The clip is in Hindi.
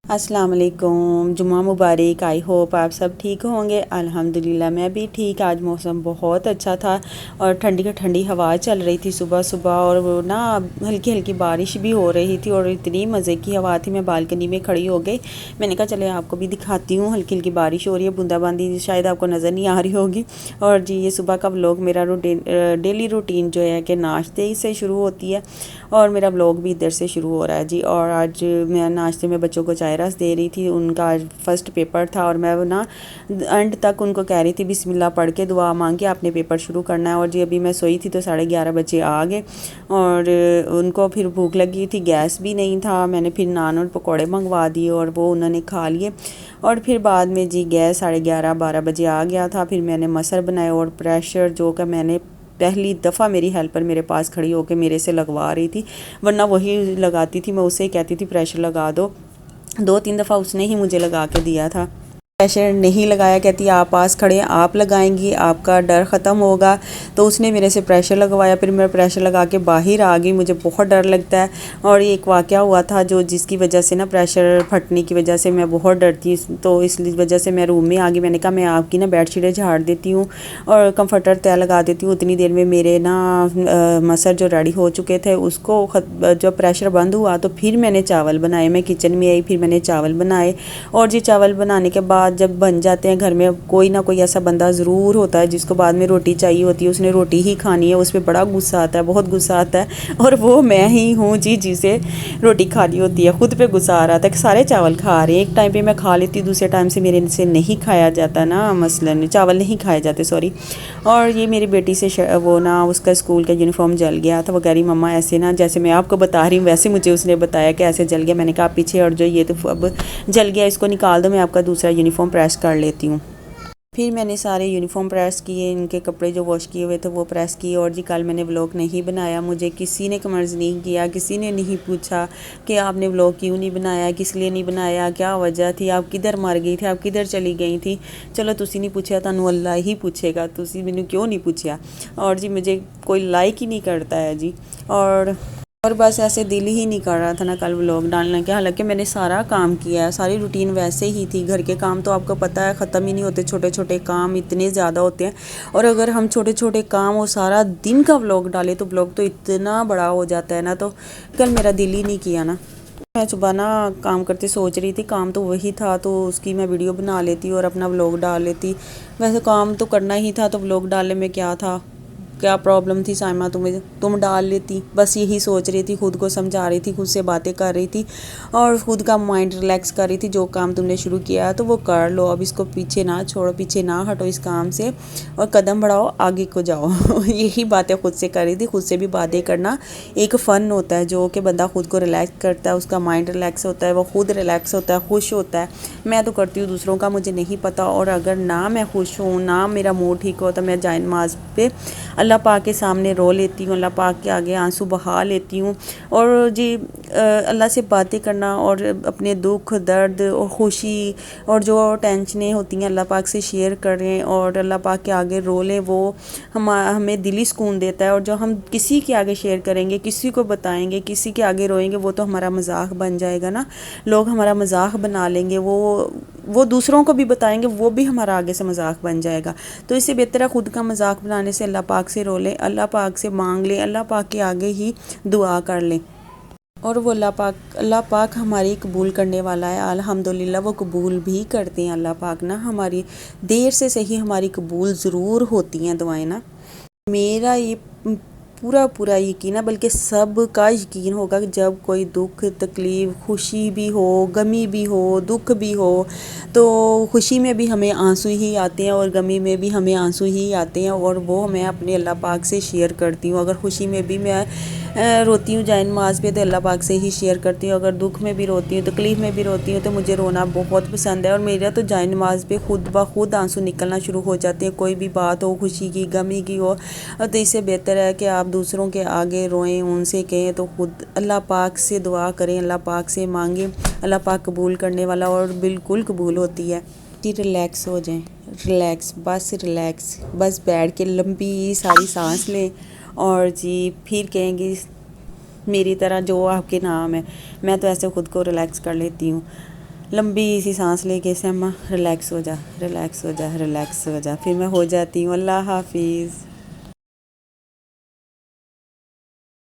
अस्सलाम वालेकुम, जुम्मा मुबारक। आई होप आप सब ठीक होंगे। अल्हम्दुलिल्लाह मैं भी ठीक। आज मौसम बहुत अच्छा था और ठंडी ठंडी हवा चल रही थी सुबह सुबह, और वो ना हल्की हल्की बारिश भी हो रही थी और इतनी मज़े की हवा थी। मैं बालकनी में खड़ी हो गई। मैंने कहा चले आपको भी दिखाती हूँ। हल्की हल्की बारिश हो रही है, बूंदाबांदी शायद आपको नज़र नहीं आ रही होगी। और जी ये सुबह का व्लॉग मेरा डेली रूटीन जो है कि नाश्ते से शुरू होती है और मेरा व्लॉग भी इधर से शुरू हो रहा है जी। और आज मैं नाश्ते में बच्चों को चाय रस दे रही थी। उनका आज फर्स्ट पेपर था और मैं ना एंड तक उनको कह रही थी बिस्मिल्लाह पढ़ के दुआ मांग के आपने पेपर शुरू करना है। और जी अभी मैं सोई थी तो 11:30 बजे आ गए और उनको फिर भूख लगी थी, गैस भी नहीं था। मैंने फिर नान और पकौड़े मंगवा दिए और वो उन्होंने खा लिए। और फिर बाद में जी गैस 11:30-12 बजे आ गया था। फिर मैंने मसर बनाए और प्रेशर जो कि मैंने पहली दफ़ा मेरी हेल्पर मेरे पास खड़ी होकर मेरे से लगवा रही थी, वरना वही लगाती थी। मैं उससे ही कहती थी प्रेशर लगा दो। 2-3 दफ़ा उसने ही मुझे लगा के दिया था। प्रेशर नहीं लगाया, कहती आप पास खड़े हैं, आप लगाएंगी आपका डर ख़त्म होगा। तो उसने मेरे से प्रेशर लगवाया। फिर मैं प्रेशर लगा के बाहर आ गई। मुझे बहुत डर लगता है और ये एक वाक़या हुआ था जो जिसकी वजह से ना प्रेशर फटने की वजह से मैं बहुत डरती। तो इस वजह से मैं रूम में आ गई। मैंने कहा मैं आपकी ना बेडशीटें झाड़ देती हूँ और कंफर्टर तय लगा देती हूँ। उतनी देर में मेरे ना मसर जो रेडी हो चुके थे उसको जब प्रेशर बंद हुआ तो फिर मैंने चावल बनाए। मैं किचन में आई, फिर मैंने चावल बनाए। और जी चावल बनाने के बाद जब बन जाते हैं घर में कोई ना कोई ऐसा बंदा ज़रूर होता है जिसको बाद में रोटी चाहिए होती है, उसने रोटी ही खानी है, उस पर बड़ा गुस्सा आता है, बहुत गुस्सा आता है। और वो मैं ही हूँ जी जिसे रोटी खानी होती है। ख़ुद पे गुस्सा आ रहा था कि सारे चावल खा रहे हैं। एक टाइम पे मैं खा लेती, दूसरे टाइम से मेरे से नहीं खाया जाता ना, मसलन चावल नहीं खाए जाते, सॉरी। और ये मेरी बेटी से वो ना उसका स्कूल का यूनिफॉर्म जल गया था। वो कह रही मम्मा ऐसे ना जैसे मैं आपको बता रही हूँ वैसे मुझे उसने बताया कि ऐसे जल गया। मैंने कहा पीछे और जो ये तो अब जल गया, इसको निकाल दो, मैं आपका दूसरा यूनिफॉर्म प्रेस कर लेती हूँ। फिर मैंने सारे यूनिफॉर्म प्रेस किए, इनके कपड़े जो वॉश किए हुए थे वो प्रेस किए। और जी कल मैंने व्लॉग नहीं बनाया। मुझे किसी ने कमेंट्स नहीं किया, किसी ने नहीं पूछा कि आपने व्लॉग क्यों नहीं बनाया, किस लिए नहीं बनाया, क्या वजह थी, आप किधर मर गई थी, आप किधर चली गई थी। चलो तुसी नहीं पूछा तो अल्लाह ही पूछेगा, तुसी मैंने क्यों नहीं पूछा। और जी मुझे कोई लाइक ही नहीं करता है जी। और बस ऐसे दिल ही नहीं कर रहा था ना कल व्लॉग डालने के। हालांकि मैंने सारा काम किया है, सारी रूटीन वैसे ही थी। घर के काम तो आपको पता है ख़त्म ही नहीं होते, छोटे छोटे काम इतने ज़्यादा होते हैं। और अगर हम छोटे छोटे काम और सारा दिन का व्लॉग डालें तो व्लॉग तो इतना बड़ा हो जाता है ना। तो कल मेरा दिल ही नहीं किया ना। मैं सुबह ना काम करते सोच रही थी, काम तो वही था तो उसकी मैं वीडियो बना लेती और अपना व्लॉग डाल लेती। वैसे काम तो करना ही था तो व्लॉग डालने में क्या था, क्या प्रॉब्लम थी साइमा, तुम डाल लेती। बस यही सोच रही थी, खुद को समझा रही थी, खुद से बातें कर रही थी और खुद का माइंड रिलैक्स कर रही थी। जो काम तुमने शुरू किया है तो वो कर लो, अब इसको पीछे ना छोड़ो, पीछे ना हटो इस काम से और कदम बढ़ाओ, आगे को जाओ। यही बातें खुद से कर रही थी। खुद से भी बातें करना एक फ़न होता है जो कि बंदा खुद को रिलैक्स करता है, उसका माइंड रिलैक्स होता है, वो खुद रिलैक्स होता है, खुश होता है। मैं तो करती हूँ, दूसरों का मुझे नहीं पता। और अगर ना मैं खुश हूँ, ना मेरा मूड ठीक हो, तो मैं जाए नमाज़ पे अल्लाह पाक के सामने रो लेती हूँ, अल्लाह पाक के आगे आंसू बहा लेती हूँ। और जी अल्लाह से बातें करना और अपने दुख दर्द और खुशी और जो टेंशनें होती हैं अल्लाह पाक से शेयर करें और अल्लाह पाक के आगे रो लें, वो हमें दिली सुकून देता है। और जो हम किसी के आगे शेयर करेंगे, किसी को बताएंगे, किसी के आगे रोएंगे, वो तो हमारा मजाक बन जाएगा ना। लोग हमारा मजाक बना लेंगे, वो दूसरों को भी बताएंगे, वो भी हमारा आगे से मजाक बन जाएगा। तो इससे बेहतर है खुद का मजाक बनाने से अल्लाह पाक से रो लें, अल्लाह पाक से मांग लें, अल्लाह पाक के आगे ही दुआ कर लें। और वो अल्लाह पाक हमारी कबूल करने वाला है। अल्हम्दुलिल्लाह वो कबूल भी करते हैं अल्लाह पाक ना। हमारी देर से सही हमारी कबूल ज़रूर होती हैं दुआएं ना। मेरा ये पूरा पूरा यकीन है, बल्कि सब का यकीन होगा कि जब कोई दुख तकलीफ़, खुशी भी हो, गमी भी हो, दुख भी हो, तो खुशी में भी हमें आंसू ही आते हैं और गमी में भी हमें आंसू ही आते हैं। और वो मैं अपने अल्लाह पाक से शेयर करती हूँ। अगर खुशी में भी मैं रोती हूँ जाए नमाज़ पे तो अल्लाह पाक से ही शेयर करती हूँ। अगर दुख में भी रोती हूँ, तकलीफ़ में भी रोती हूँ, तो मुझे रोना बहुत पसंद है। और मेरा तो जाए नमाज़ पे खुद ब खुद आंसू निकलना शुरू हो जाते हैं। कोई भी बात हो, खुशी की, गमी की हो, तो इससे बेहतर है कि आप दूसरों के आगे रोएं, उनसे कहें तो खुद अल्लाह पाक से दुआ करें, अल्लाह पाक से मांगें। अल्लाह पाक कबूल करने वाला और बिल्कुल कबूल होती है जी। रिलैक्स हो जाएं, रिलैक्स, बस बैठ के लंबी सारी सांस लें और जी फिर कहेंगी मेरी तरह जो आपके नाम है। मैं तो ऐसे ख़ुद को रिलैक्स कर लेती हूँ। लंबी सी सांस लेके ऐसे अम्मा रिलैक्स हो जा, रिलैक्स हो जा, रिलैक्स हो जा, फिर मैं हो जाती हूँ। अल्लाह हाफिज़।